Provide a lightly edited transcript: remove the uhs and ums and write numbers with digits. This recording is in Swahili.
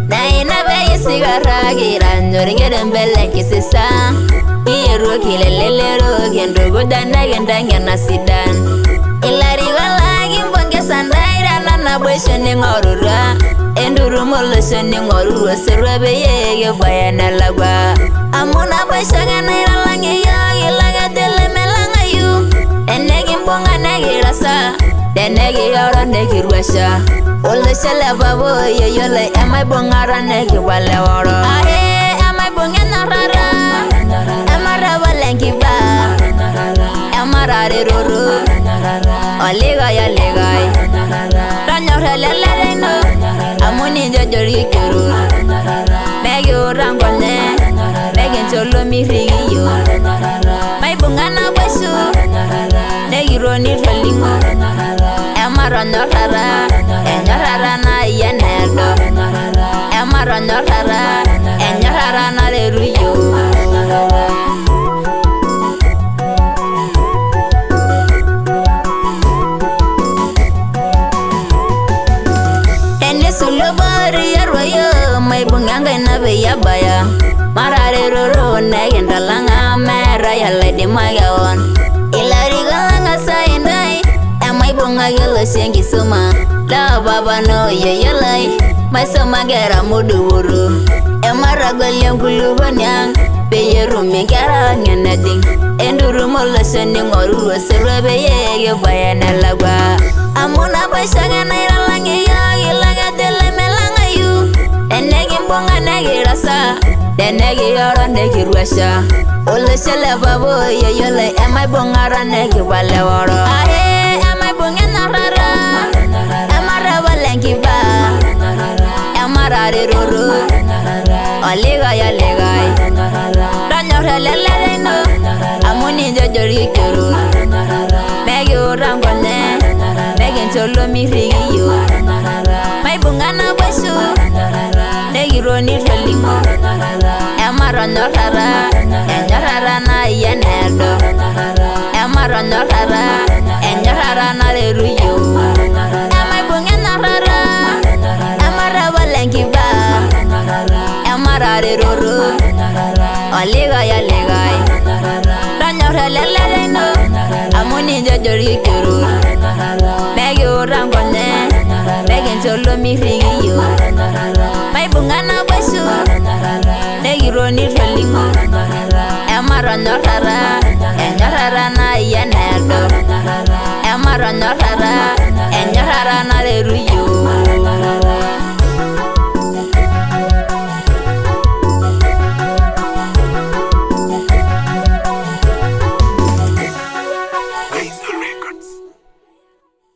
Nai be sigara giran Noringere mbele kisisa Iru kilelelero Gendo godana gendanga nasidan Ilari wala gimbonge sandaira Nana bweshene ngorura Enduru molosene ngorura Serwebe yege bayana lagwa Amuna bweshanga naira lange ya Ilaga tele melanga yu Enegi mbonga negi rasa Denegi yoro negi rwesha Ole shele babo yole Amai bongara negi wale woro Ahe amai bonge narara Amara walengi ba Amara ruru Oliga ya ligai Ranyor helele no Amuni jojori kuru Megi urangone Megi cholo mirigi yo Mai bongana basu Negi roni felingo Amara norara Enyorara na yenedo Amara norara Enyorara na leruyo Ene sulubari yarwayo Mai bunganga inabe yabaya Marare roro negenda langa Mera yaledi magawan Ilari galanga sayendai Amai bunga yolo sengi suma La baba no yelai Mai sama gera mudu wuru Emara galyam kulubanyang Beyeru mingara ngenading Enduru mola seni ngoru Serwebe yege bayana lagwa Amuna bashanga naira lange ya Ilaga tele melanga yu Enegi mbonga negi rasa Denegi yoro negi rwesha Ole shele babo yele Amai bongara negi wale woro Ahe amai bonge narara Amara walengi ba Amara ruru Oliga ya ligai Ranyor helele no Amuni jojori kuru Megi urangone Megi cholo mirigi yo Mai bungana basu Negi roni felingo Amara norara Enyorara na yenedo Amara norara Enyorara na leruyo Amai bungana rara Amara walengi ba Amara ruru Oliga ya ligai Ranyor helele no Amuni jojori kuru Megi urangone Megi cholo mirigi yo Mai bungana basu Negi roni felingo Amara norara Enyorara na yenedo Amara norara Enyorara na leruyo